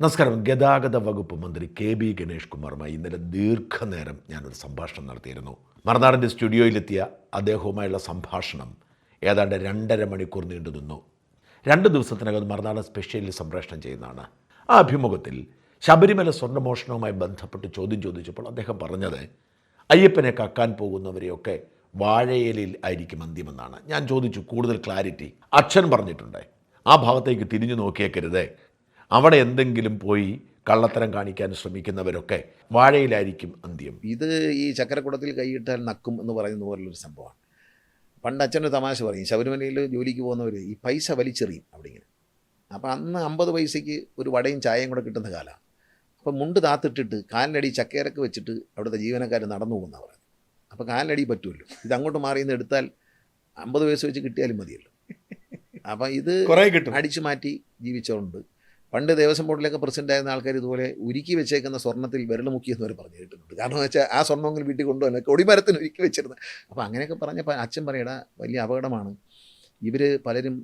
നമസ്കാരം. ഗതാഗത വകുപ്പ് മന്ത്രി കെ ഗണേഷ് കുമാറുമായി ഇന്നലെ ദീർഘനേരം ഞാനൊരു സംഭാഷണം നടത്തിയിരുന്നു. മറുനാടിൻ്റെ സ്റ്റുഡിയോയിലെത്തിയ അദ്ദേഹവുമായുള്ള സംഭാഷണം ഏതാണ്ട് 2.5 മണിക്കൂർ നീണ്ടു നിന്നു. 2 ദിവസത്തിനകം മറുനാടൻ സ്പെഷ്യലിൽ സംപ്രേഷണം ചെയ്യുന്നതാണ്. ആ അഭിമുഖത്തിൽ ശബരിമല സ്വർണ്ണമോഷണവുമായി ബന്ധപ്പെട്ട് ചോദ്യം ചോദിച്ചപ്പോൾ അദ്ദേഹം പറഞ്ഞത് അയ്യപ്പനെ കക്കാൻ പോകുന്നവരെയൊക്കെ വാഴയിലയിൽ ആയിരിക്കും അന്ത്യമെന്നാണ്. ഞാൻ ചോദിച്ചു കൂടുതൽ ക്ലാരിറ്റി. അച്ഛൻ പറഞ്ഞിട്ടുണ്ട് ആ ഭാഗത്തേക്ക് തിരിഞ്ഞു നോക്കിയേക്കരുത്, അവിടെ എന്തെങ്കിലും പോയി കള്ളത്തരം കാണിക്കാൻ ശ്രമിക്കുന്നവരൊക്കെ വാഴയിലായിരിക്കും അന്ത്യം. ഇത് ഈ ചക്കരക്കുടത്തിൽ കൈയിട്ടാൽ നക്കും എന്ന് പറയുന്ന പോലുള്ളൊരു സംഭവമാണ്. പണ്ട് അച്ഛൻ്റെ തമാശ പറയും, ശബരിമലയിൽ ജോലിക്ക് പോകുന്നവർ ഈ പൈസ വലിച്ചെറിയും അവിടെ ഇങ്ങനെ. അപ്പോൾ അന്ന് 50 പൈസയ്ക്ക് ഒരു വടയും ചായയും കൂടെ കിട്ടുന്ന കാലമാണ്. അപ്പോൾ മുണ്ട് താത്തിട്ടിട്ട് കാലിനടി ചക്കയിറക്ക് വെച്ചിട്ട് അവിടുത്തെ ജീവനക്കാർ നടന്നു പോകുന്നവർ പറയുന്നത്. അപ്പോൾ കാലിനടി പറ്റുമല്ലോ, ഇത് അങ്ങോട്ട് മാറി നിന്ന് എടുത്താൽ 50 പൈസ വെച്ച് കിട്ടിയാലും മതിയല്ലോ. അപ്പോൾ ഇത് കുറേ കിട്ടും. അടിച്ചു മാറ്റി ജീവിച്ചവരുണ്ട്. പണ്ട് ദേവസ്വം ബോർഡിലൊക്കെ പ്രസിഡൻ്റ് ആയിരുന്ന ആൾക്കാർ ഇതുപോലെ ഉരുക്കി വെച്ചേക്കുന്ന സ്വർണ്ണത്തിൽ വിരൽ മുക്കിയെന്ന് വരെ പറഞ്ഞു കേട്ടിട്ടുണ്ട്. കാരണം എന്ന് വെച്ചാൽ ആ സ്വർണ്ണമെങ്കിലും വീട്ടിൽ കൊണ്ടുവന്നെ കൊടിമരത്തിന് ഉരുക്കി വെച്ചിരുന്നത്. അപ്പോൾ അങ്ങനെയൊക്കെ പറഞ്ഞപ്പോൾ അച്ഛൻ പറയടാ വലിയ അപകടമാണ്, ഇവർ പലരും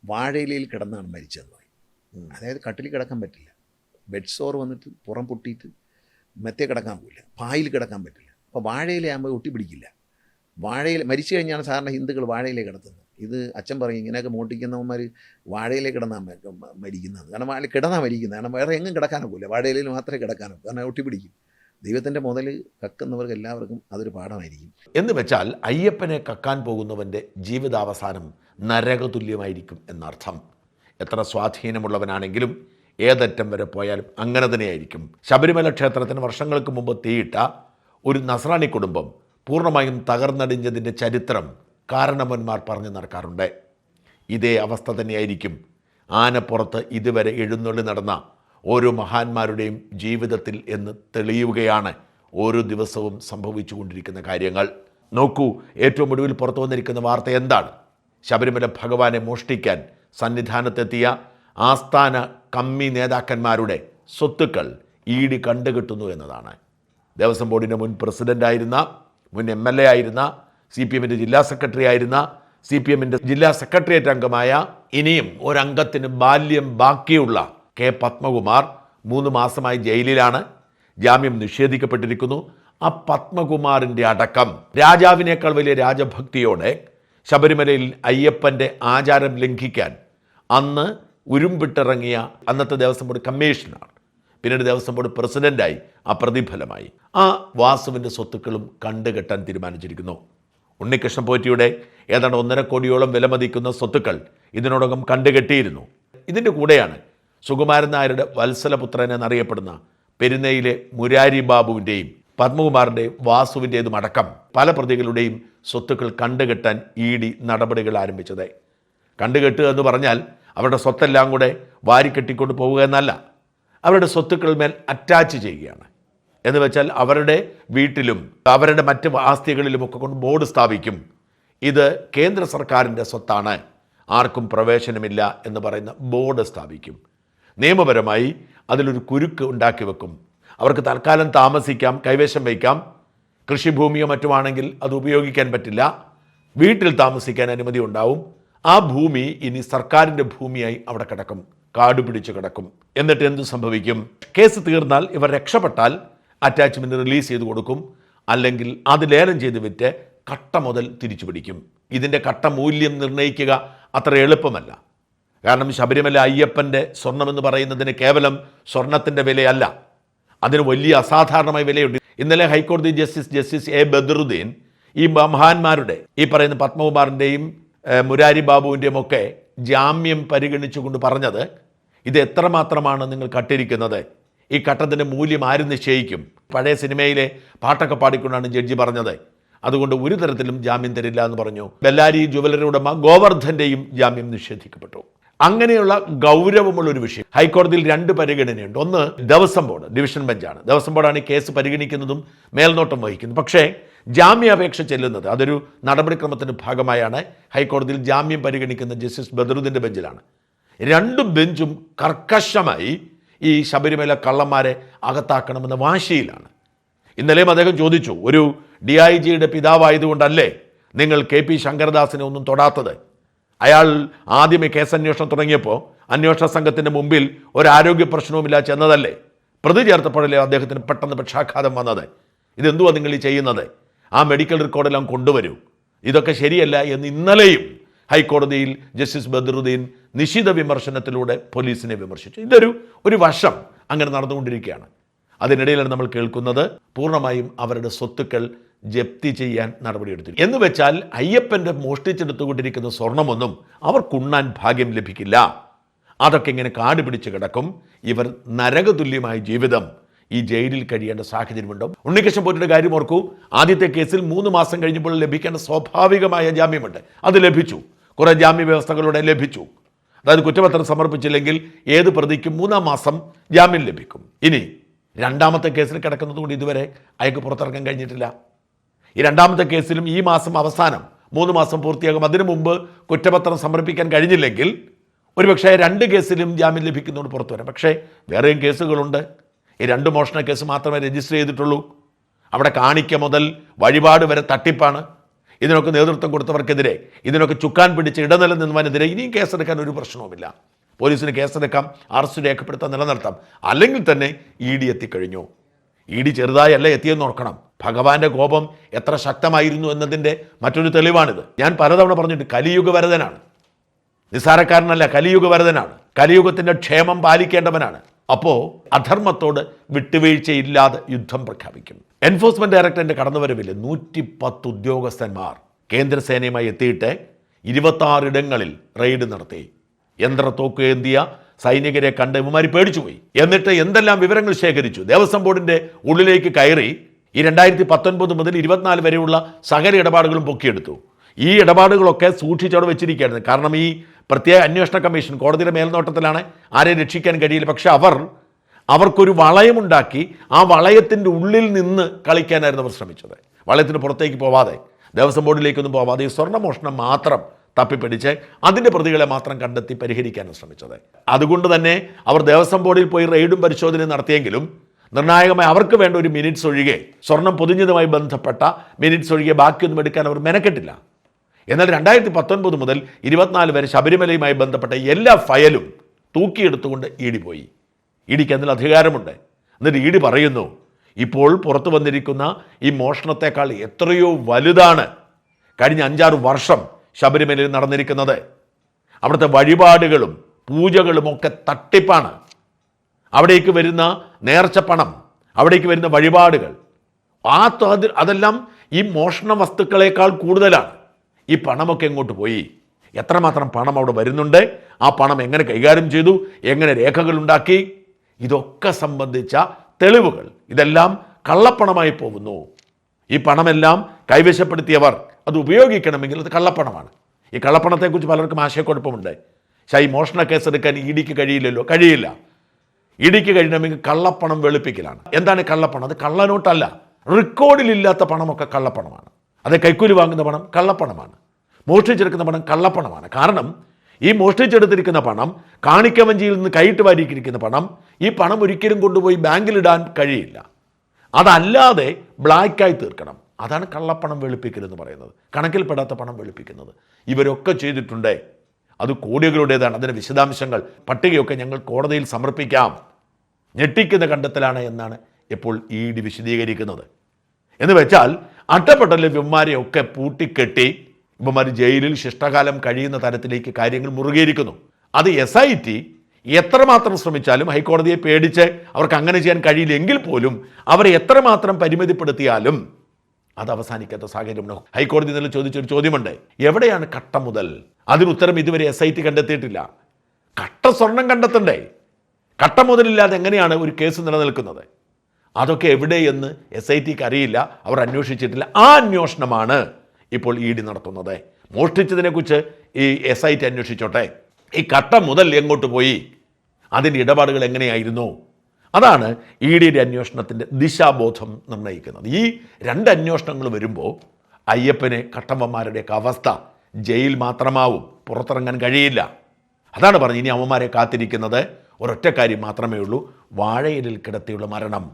വാഴയിലയിൽ കിടന്നാണ് മരിച്ചതെന്ന് പറയും. അതായത് കട്ടിൽ കിടക്കാൻ പറ്റില്ല, ബെഡ് സോർ വന്നിട്ട് പുറം പൊട്ടിയിട്ട് മെത്തേ കിടക്കാൻ പോയില്ല, പായിൽ കിടക്കാൻ പറ്റില്ല. അപ്പോൾ വാഴയിലാകുമ്പോൾ ഒട്ടിപ്പിടിക്കില്ല. വാഴയിൽ മരിച്ചു കഴിഞ്ഞാണ് സാധാരണ ഹിന്ദുക്കൾ വാഴയിലേ കിടത്തുന്നത്. ഇത് അച്ഛൻ പറയും ഇങ്ങനെയൊക്കെ മോട്ടിക്കുന്നവന്മാർ വാഴയിലേ കിടന്നാൽ മരിക്കുന്നത്. കാരണം വാഴ കിടന്നാൽ മരിക്കുന്നത്. കാരണം വേറെ എങ്ങും കിടക്കാനൊക്കില്ല, വാഴയിലയിൽ മാത്രമേ കിടക്കാനൊക്കൂ. കാരണം ഒട്ടിപ്പിടിക്കും. ദൈവത്തിൻ്റെ മുതൽ കക്കുന്നവർക്ക് എല്ലാവർക്കും അതൊരു പാഠമായിരിക്കും. എന്ന് വെച്ചാൽ അയ്യപ്പനെ കക്കാൻ പോകുന്നവൻ്റെ ജീവിതാവസാനം നരകതുല്യമായിരിക്കും എന്നർത്ഥം. എത്ര സ്വാധീനമുള്ളവനാണെങ്കിലും ഏതറ്റം വരെ പോയാലും അങ്ങനെ തന്നെയായിരിക്കും. ശബരിമല ക്ഷേത്രത്തിന് വർഷങ്ങൾക്ക് മുമ്പ് തീയിട്ട ഒരു നസ്രാണി കുടുംബം പൂർണ്ണമായും തകർന്നടിഞ്ഞതിൻ്റെ ചരിത്രം കാരണവന്മാർ പറഞ്ഞു നടക്കാറുണ്ട്. ഇതേ അവസ്ഥ തന്നെയായിരിക്കും ആനപ്പുറത്ത് ഇതുവരെ എഴുന്നള്ളി നടന്ന ഓരോ മഹാന്മാരുടെയും ജീവിതത്തിൽ എന്ന് തെളിയുകയാണ് ഓരോ ദിവസവും സംഭവിച്ചുകൊണ്ടിരിക്കുന്ന കാര്യങ്ങൾ. നോക്കൂ, ഏറ്റവും ഒടുവിൽ പുറത്തു വന്നിരിക്കുന്ന വാർത്ത എന്താണ്? ശബരിമല ഭഗവാനെ മോഷ്ടിക്കാൻ സന്നിധാനത്തെത്തിയ ആസ്ഥാന കമ്മി നേതാക്കന്മാരുടെ സ്വത്തുക്കൾ ED കണ്ടുകെട്ടുന്നു എന്നതാണ്. ദേവസ്വം ബോർഡിൻ്റെ മുൻ പ്രസിഡൻ്റായിരുന്ന, മുൻ MLA ആയിരുന്ന, CPM-ൻ്റെ ജില്ലാ സെക്രട്ടറി ആയിരുന്ന, CPM-ൻ്റെ ജില്ലാ സെക്രട്ടേറിയറ്റ് അംഗമായ, ഇനിയും ഒരംഗത്തിന് ബാല്യം ബാക്കിയുള്ള K പത്മകുമാർ 3 മാസമായി ജയിലിലാണ്. ജാമ്യം നിഷേധിക്കപ്പെട്ടിരിക്കുന്നു. ആ പത്മകുമാറിൻ്റെ അടക്കം രാജാവിനേക്കാൾ വലിയ രാജഭക്തിയോടെ ശബരിമലയിൽ അയ്യപ്പൻ്റെ ആചാരം ലംഘിക്കാൻ അന്ന് ഉരുമ്പിട്ടിറങ്ങിയ അന്നത്തെ ദേവസ്വം ബോർഡ് കമ്മീഷണർ, പിന്നീട് ദേവസ്വം ബോർഡ് പ്രസിഡൻ്റായി ആ പ്രതിഫലമായി ആ വാസുവിൻ്റെ സ്വത്തുക്കളും കണ്ടുകെട്ടാൻ തീരുമാനിച്ചിരിക്കുന്നു. ഉണ്ണികൃഷ്ണൻ പോറ്റിയുടെ ഏതാണ്ട് 1.5 കോടിയോളം വിലമതിക്കുന്ന സ്വത്തുക്കൾ ഇതിനോടകം കണ്ടുകെട്ടിയിരുന്നു. ഇതിൻ്റെ കൂടെയാണ് സുകുമാരൻ നായരുടെ വത്സലപുത്രൻ എന്നറിയപ്പെടുന്ന പെരുന്നയിലെ മുരാരി ബാബുവിൻ്റെയും പത്മകുമാറിൻ്റെയും വാസുവിൻ്റേതും അടക്കം പല പ്രതികളുടെയും സ്വത്തുക്കൾ കണ്ടുകെട്ടാൻ ED നടപടികൾ ആരംഭിച്ചത്. കണ്ടുകെട്ടുക എന്ന് പറഞ്ഞാൽ അവരുടെ സ്വത്തെല്ലാം കൂടെ വാരിക്കെട്ടിക്കൊണ്ട് പോവുക എന്നല്ല, അവരുടെ സ്വത്തുക്കൾ മേൽ അറ്റാച്ച് ചെയ്യുകയാണ്. എന്ന് വെച്ചാൽ അവരുടെ വീട്ടിലും അവരുടെ മറ്റ് ആസ്തികളിലുമൊക്കെ കൊണ്ട് ബോർഡ് സ്ഥാപിക്കും. ഇത് കേന്ദ്ര സർക്കാരിൻ്റെ സ്വത്താണ്, ആർക്കും പ്രവേശനമില്ല എന്ന് പറയുന്ന ബോർഡ് സ്ഥാപിക്കും. നിയമപരമായി അതിലൊരു കുരുക്ക് ഉണ്ടാക്കി വെക്കും. അവർക്ക് തൽക്കാലം താമസിക്കാം, കൈവശം വയ്ക്കാം. കൃഷിഭൂമിയോ മറ്റുമാണെങ്കിൽ അത് ഉപയോഗിക്കാൻ പറ്റില്ല. വീട്ടിൽ താമസിക്കാൻ അനുമതി ഉണ്ടാവും. ആ ഭൂമി ഇനി സർക്കാരിൻ്റെ ഭൂമിയായി അവിടെ കിടക്കും, കാട് പിടിച്ച് കിടക്കും. എന്നിട്ട് എന്ത് സംഭവിക്കും? കേസ് തീർന്നാൽ ഇവർ രക്ഷപ്പെട്ടാൽ അറ്റാച്ച്മെൻറ്റ് റിലീസ് ചെയ്ത് കൊടുക്കും, അല്ലെങ്കിൽ അത് ലേലം ചെയ്ത് വിറ്റ് കട്ട മുതൽ തിരിച്ചു പിടിക്കും. ഇതിൻ്റെ കട്ട മൂല്യം നിർണ്ണയിക്കുക അത്ര എളുപ്പമല്ല. കാരണം ശബരിമല അയ്യപ്പൻ്റെ സ്വർണമെന്ന് പറയുന്നതിന് കേവലം സ്വർണത്തിൻ്റെ വിലയല്ല, അതിന് വലിയ അസാധാരണമായ വിലയുണ്ട്. ഇന്നലെ ഹൈക്കോടതി ജസ്റ്റിസ് A ബദറുദ്ദീൻ ഈ മഹാന്മാരുടെ, ഈ പറയുന്ന പത്മകുമാറിൻ്റെയും മുരാരി ബാബുവിൻ്റെയും ഒക്കെ ജാമ്യം പരിഗണിച്ചുകൊണ്ട് പറഞ്ഞത്, ഇത് എത്രമാത്രമാണ് നിങ്ങൾ കട്ടിരിക്കുന്നത്, ഈ കട്ടത്തിൻ്റെ മൂല്യം ആര് നിശ്ചയിക്കും? പഴയ സിനിമയിലെ പാട്ടൊക്കെ പാടിക്കൊണ്ടാണ് ജഡ്ജി പറഞ്ഞത്. അതുകൊണ്ട് ഒരു തരത്തിലും ജാമ്യം തരില്ല എന്ന് പറഞ്ഞു. ബെല്ലാരി ജുവലറി ഉടമ ഗോവർദ്ധൻ്റെയും ജാമ്യം നിഷേധിക്കപ്പെട്ടു. അങ്ങനെയുള്ള ഗൗരവമുള്ളൊരു വിഷയം ഹൈക്കോടതിയിൽ 2 പരിഗണനയുണ്ട്. ഒന്ന് ദേവസ്വം ബോർഡ്, ഡിവിഷൻ ബെഞ്ചാണ്. ദേവസ്വം ബോർഡാണ് ഈ കേസ് പരിഗണിക്കുന്നതും മേൽനോട്ടം വഹിക്കുന്നത്. പക്ഷേ ജാമ്യാപേക്ഷ ചെല്ലുന്നത് അതൊരു നടപടിക്രമത്തിൻ്റെ ഭാഗമായാണ്. ഹൈക്കോടതിയിൽ ജാമ്യം പരിഗണിക്കുന്ന ജസ്റ്റിസ് ബദറുദ്ദീൻ്റെ ബെഞ്ചിലാണ്. 2 ബെഞ്ചും കർക്കശമായി ഈ ശബരിമല കള്ളന്മാരെ അകത്താക്കണമെന്ന വാശിയിലാണ്. ഇന്നലെയും അദ്ദേഹം ചോദിച്ചു, ഒരു DIGയുടെ പിതാവായതുകൊണ്ടല്ലേ നിങ്ങൾ KP ശങ്കരദാസിനെ ഒന്നും തൊടാത്തത്? അയാൾ ആദ്യമേ കേസന്വേഷണം തുടങ്ങിയപ്പോൾ അന്വേഷണ സംഘത്തിൻ്റെ മുമ്പിൽ ഒരാരോഗ്യ പ്രശ്നവുമില്ല ചെന്നതല്ലേ? പ്രതി ചേർത്തപ്പോഴല്ലേ അദ്ദേഹത്തിന് പെട്ടെന്ന് പക്ഷാഘാതം വന്നത്? ഇതെന്തുവാ നിങ്ങൾ ഈ ചെയ്യുന്നത്? ആ മെഡിക്കൽ റെക്കോർഡെല്ലാം കൊണ്ടുവരൂ, ഇതൊക്കെ ശരിയല്ല എന്ന് ഇന്നലെയും ഹൈക്കോടതിയിൽ ജസ്റ്റിസ് ബദറുദ്ദീൻ നിശിത വിമർശനത്തിലൂടെ പോലീസിനെ വിമർശിച്ചു. ഒരു വശം അങ്ങനെ നടന്നുകൊണ്ടിരിക്കുകയാണ്. അതിനിടയിലാണ് നമ്മൾ കേൾക്കുന്നത് പൂർണ്ണമായും അവരുടെ സ്വത്തുക്കൾ ജപ്തി ചെയ്യാൻ നടപടിയെടുത്തു എന്ന് വെച്ചാൽ അയ്യപ്പൻ്റെ മോഷ്ടിച്ചെടുത്തുകൊണ്ടിരിക്കുന്ന സ്വർണമൊന്നും അവർക്കുണ്ണാൻ ഭാഗ്യം ലഭിക്കില്ല. അതൊക്കെ ഇങ്ങനെ കാട് പിടിച്ച് കിടക്കും. ഇവർ നരകതുല്യമായ ജീവിതം ഈ ജയിലിൽ കഴിയേണ്ട സാഹചര്യമുണ്ടോ? ഉണ്ണികൃഷ്ണൻ പോറ്റിയുടെ കാര്യം ഓർക്കൂ. ആദ്യത്തെ കേസിൽ 3 മാസം കഴിഞ്ഞപ്പോൾ ലഭിക്കേണ്ട സ്വാഭാവികമായ ജാമ്യമുണ്ട്, അത് ലഭിച്ചു. കുറേ ജാമ്യ വ്യവസ്ഥകളോടെ ലഭിച്ചു. അതായത് കുറ്റപത്രം സമർപ്പിച്ചില്ലെങ്കിൽ ഏത് പ്രതിക്കും 3-ാം മാസം ജാമ്യം ലഭിക്കും. ഇനി രണ്ടാമത്തെ കേസിൽ കിടക്കുന്നത് കൊണ്ട് ഇതുവരെ അയാൾക്ക് പുറത്തിറങ്ങാൻ കഴിഞ്ഞിട്ടില്ല. ഈ രണ്ടാമത്തെ കേസിലും ഈ മാസം അവസാനം 3 മാസം പൂർത്തിയാകും. അതിനു മുമ്പ് കുറ്റപത്രം സമർപ്പിക്കാൻ കഴിഞ്ഞില്ലെങ്കിൽ ഒരുപക്ഷെ 2 കേസിലും ജാമ്യം ലഭിക്കുന്നതുകൊണ്ട് പുറത്തു വരാം. പക്ഷേ വേറെയും കേസുകളുണ്ട്. ഈ 2 മോഷണ കേസ് മാത്രമേ രജിസ്റ്റർ ചെയ്തിട്ടുള്ളൂ. അവിടെ കാണിക്ക മുതൽ വഴിപാട് വരെ തട്ടിപ്പാണ്. ഇതിനൊക്കെ നേതൃത്വം കൊടുത്തവർക്കെതിരെ, ഇതിനൊക്കെ ചുക്കാൻ പിടിച്ച് ഇടനില നിന്നവനെതിരെ ഇനിയും കേസെടുക്കാൻ ഒരു പ്രശ്നവുമില്ല. പോലീസിന് കേസെടുക്കാം, അറസ്റ്റ് രേഖപ്പെടുത്താൻ, നിലനിർത്താം. അല്ലെങ്കിൽ തന്നെ ED എത്തിക്കഴിഞ്ഞു. ED ചെറുതായല്ല എത്തിയെന്ന് ഓർക്കണം. ഭഗവാന്റെ കോപം എത്ര ശക്തമായിരുന്നു എന്നതിൻ്റെ മറ്റൊരു തെളിവാണിത്. ഞാൻ പലതവണ പറഞ്ഞിട്ട് കലിയുഗ വരദനാണ്, നിസ്സാരക്കാരനല്ല, കലിയുഗ വരദനാണ്. കലിയുഗത്തിൻ്റെ ക്ഷേമം പാലിക്കേണ്ടവനാണ്. അപ്പോൾ അധർമ്മത്തോട് വിട്ടുവീഴ്ചയില്ലാതെ യുദ്ധം പ്രഖ്യാപിക്കും. എൻഫോഴ്സ്മെന്റ് ഡയറക്ടറിന്റെ കടന്നുവരവിൽ 110 ഉദ്യോഗസ്ഥന്മാർ കേന്ദ്രസേനയുമായി എത്തിയിട്ട് 26 ഇടങ്ങളിൽ റെയ്ഡ് നടത്തി. യന്ത്രത്തോക്കേന്തിയ സൈനികരെ കണ്ട് ഇവന്മാർ പേടിച്ചുപോയി. എന്നിട്ട് എന്തെല്ലാം വിവരങ്ങൾ ശേഖരിച്ചു. ദേവസ്വം ബോർഡിന്റെ ഉള്ളിലേക്ക് കയറി ഈ 2019 മുതൽ 24 വരെയുള്ള സകല ഇടപാടുകളും പൊക്കിയെടുത്തു. ഈ ഇടപാടുകളൊക്കെ സൂക്ഷിച്ചവിടെ വെച്ചിരിക്കുകയായിരുന്നു. കാരണം ഈ പ്രത്യേക അന്വേഷണ കമ്മീഷൻ കോടതിയുടെ മേൽനോട്ടത്തിലാണ്, ആരെയും രക്ഷിക്കാൻ കഴിയില്ല. പക്ഷെ അവർക്കൊരു വളയമുണ്ടാക്കി ആ വളയത്തിൻ്റെ ഉള്ളിൽ നിന്ന് കളിക്കാനായിരുന്നു അവർ ശ്രമിച്ചത്. വളയത്തിന് പുറത്തേക്ക് പോവാതെ, ദേവസ്വം ബോർഡിലേക്കൊന്നും പോവാതെ ഈ സ്വർണ്ണമോഷണം മാത്രം തപ്പിപ്പിടിച്ച് അതിൻ്റെ പ്രതികളെ മാത്രം കണ്ടെത്തി പരിഹരിക്കാനാണ് ശ്രമിച്ചത്. അതുകൊണ്ട് തന്നെ അവർ ദേവസ്വം ബോർഡിൽ പോയി റെയ്ഡും പരിശോധനയും നടത്തിയെങ്കിലും നിർണായകമായി അവർക്ക് വേണ്ട ഒരു മിനിറ്റ്സ് ഒഴികെ, സ്വർണം പൊതിഞ്ഞതുമായി ബന്ധപ്പെട്ട മിനിറ്റ്സ് ഒഴികെ ബാക്കിയൊന്നും എടുക്കാൻ അവർ മെനക്കെട്ടില്ല. എന്നാൽ 2019 മുതൽ 24 വരെ ശബരിമലയുമായി ബന്ധപ്പെട്ട എല്ലാ ഫയലും തൂക്കിയെടുത്തുകൊണ്ട് ED പോയി. EDക്ക് അതിൽ അധികാരമുണ്ട്. എന്നിട്ട് ED പറയുന്നു, ഇപ്പോൾ പുറത്തു വന്നിരിക്കുന്ന ഈ മോഷണത്തെക്കാൾ എത്രയോ വലുതാണ് കഴിഞ്ഞ 5-6 വർഷം ശബരിമലയിൽ നടന്നിരിക്കുന്നത്. അവിടുത്തെ വഴിപാടുകളും പൂജകളും ഒക്കെ തട്ടിപ്പാണ്. അവിടേക്ക് വരുന്ന നേർച്ച പണം, അവിടേക്ക് വരുന്ന വഴിപാടുകൾ, അതെല്ലാം ഈ മോഷണ വസ്തുക്കളേക്കാൾ കൂടുതലാണ്. ഈ പണമൊക്കെ എങ്ങോട്ട് പോയി? എത്രമാത്രം പണം അവിടെ വരുന്നുണ്ട്? ആ പണം എങ്ങനെ കൈകാര്യം ചെയ്തു? എങ്ങനെ രേഖകളുണ്ടാക്കി? ഇതൊക്കെ സംബന്ധിച്ച തെളിവുകൾ, ഇതെല്ലാം കള്ളപ്പണമായി പോകുന്നു. ഈ പണമെല്ലാം കൈവശപ്പെടുത്തിയവർ അത് ഉപയോഗിക്കണമെങ്കിൽ അത് കള്ളപ്പണമാണ്. ഈ കള്ളപ്പണത്തെക്കുറിച്ച് പലർക്കും ആശയക്കുഴപ്പമുണ്ട്. പക്ഷേ ഈ മോഷണ കേസെടുക്കാൻ EDക്ക് കഴിയില്ലല്ലോ, കഴിയില്ല. EDക്ക് കഴിയണമെങ്കിൽ കള്ളപ്പണം വെളുപ്പിക്കലാണ്. എന്താണ് കള്ളപ്പണം? അത് കള്ളനോട്ടല്ല, റെക്കോർഡിലില്ലാത്ത പണമൊക്കെ കള്ളപ്പണമാണ്. അത് കൈക്കൂലി വാങ്ങുന്ന പണം കള്ളപ്പണമാണ്. മോഷ്ടിച്ചെടുക്കുന്ന പണം കള്ളപ്പണമാണ്. കാരണം ഈ മോഷ്ടിച്ചെടുത്തിരിക്കുന്ന പണം, കാണിക്കവഞ്ചിയിൽ നിന്ന് കൈയിട്ട് വാരിയിരിക്കുന്ന പണം, ഈ പണം ഒരിക്കലും കൊണ്ടുപോയി ബാങ്കിലിടാൻ കഴിയില്ല. അതല്ലാതെ ബ്ലാക്കായി തീർക്കണം. അതാണ് കള്ളപ്പണം വെളുപ്പിക്കൽ എന്ന് പറയുന്നത്, കണക്കിൽപ്പെടാത്ത പണം വെളുപ്പിക്കുന്നത്. ഇവരൊക്കെ ചെയ്തിട്ടുണ്ട്. അത് കോടികളുടേതാണ്. അതിൻ്റെ വിശദാംശങ്ങൾ, പട്ടികയൊക്കെ ഞങ്ങൾ കോടതിയിൽ സമർപ്പിക്കാം. ഞെട്ടിക്കുന്ന കണ്ടെത്തലാണ് എന്നാണ് ഇപ്പോൾ ED വിശദീകരിക്കുന്നത്. എന്ന് വെച്ചാൽ അട്ടപ്പെട്ടല്ലെ ഇവന്മാരെയൊക്കെ പൂട്ടിക്കെട്ടി ഇവന്മാർ ജയിലിൽ ശിഷ്ടകാലം കഴിയുന്ന തരത്തിലേക്ക് കാര്യങ്ങൾ മുറുകിയിരിക്കുന്നു. അത് SIT എത്രമാത്രം ശ്രമിച്ചാലും, ഹൈക്കോടതിയെ പേടിച്ച് അവർക്ക് അങ്ങനെ ചെയ്യാൻ കഴിയില്ലെങ്കിൽ പോലും അവരെ എത്രമാത്രം പരിമിതിപ്പെടുത്തിയാലും അത് അവസാനിക്കാത്ത സാഹചര്യമാണ്. ഹൈക്കോടതി ഇന്നലെ ചോദിച്ചൊരു ചോദ്യമുണ്ട്, എവിടെയാണ് കട്ട മുതൽ? അതിനുത്തരം ഇതുവരെ SIT കണ്ടെത്തിയിട്ടില്ല. കട്ട സ്വർണം കണ്ടെത്തണ്ടേ? കട്ട മുതലില്ലാതെ എങ്ങനെയാണ് ഒരു കേസ് നിലനിൽക്കുന്നത്? അതൊക്കെ എവിടെയെന്ന് SITക്ക് അറിയില്ല, അവർ അന്വേഷിച്ചിട്ടില്ല. ആ അന്വേഷണമാണ് ഇപ്പോൾ ED നടത്തുന്നത്. മോഷ്ടിച്ചതിനെക്കുറിച്ച് ഈ SIT അന്വേഷിച്ചോട്ടെ. ഈ കട്ട മുതൽ എങ്ങോട്ട് പോയി, അതിൻ്റെ ഇടപാടുകൾ എങ്ങനെയായിരുന്നു, അതാണ് EDയുടെ അന്വേഷണത്തിൻ്റെ ദിശാബോധം നിർണ്ണയിക്കുന്നത്. ഈ 2 അന്വേഷണങ്ങൾ വരുമ്പോൾ അയ്യപ്പനെ കട്ടമ്മമാരുടെയൊക്കെ അവസ്ഥ ജയിൽ മാത്രമാവും, പുറത്തിറങ്ങാൻ കഴിയില്ല. അതാണ് പറഞ്ഞത്, ഇനി അമ്മമാരെ കാത്തിരിക്കുന്നത് ഒരൊറ്റ കാര്യം മാത്രമേ ഉള്ളൂ, വാഴയിലിൽ കിടത്തിയുള്ള മരണം.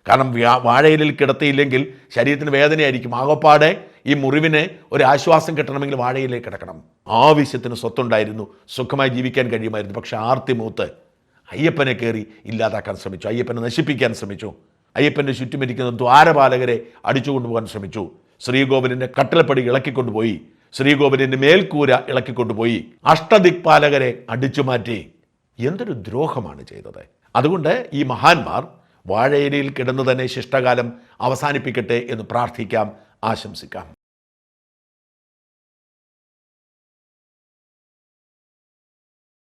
കാരണം വാഴയിലിൽ കിടത്തിയില്ലെങ്കിൽ ശരീരത്തിന് വേദനയായിരിക്കും. ആകപ്പാടെ ഈ മുറിവിന് ഒരു ആശ്വാസം കിട്ടണമെങ്കിൽ വാഴയിലേക്ക് കിടക്കണം. ആവശ്യത്തിന് സ്വത്തുണ്ടായിരുന്നു, സുഖമായി ജീവിക്കാൻ കഴിയുമായിരുന്നു. പക്ഷെ ആർത്തി മൂത്ത് അയ്യപ്പനെ കയറി ഇല്ലാതാക്കാൻ ശ്രമിച്ചു, അയ്യപ്പനെ നശിപ്പിക്കാൻ ശ്രമിച്ചു, അയ്യപ്പൻ്റെ ചുറ്റുമിരിക്കുന്ന ദ്വാരപാലകരെ അടിച്ചുകൊണ്ടുപോകാൻ ശ്രമിച്ചു, ശ്രീകോവിലിൻ്റെ കട്ടിളപ്പടി ഇളക്കിക്കൊണ്ടുപോയി, ശ്രീകോവിലിൻ്റെ മേൽക്കൂര ഇളക്കിക്കൊണ്ടുപോയി, അഷ്ടദിക്പാലകരെ അടിച്ചുമാറ്റി. എന്തൊരു ദ്രോഹമാണ് ചെയ്തത്. അതുകൊണ്ട് ഈ മഹാന്മാർ വാഴയിലയിൽ കിടന്നു തന്നെ ശിഷ്ടകാലം അവസാനിപ്പിക്കട്ടെ എന്ന് പ്രാർത്ഥിക്കാം, ആശംസിക്കാം.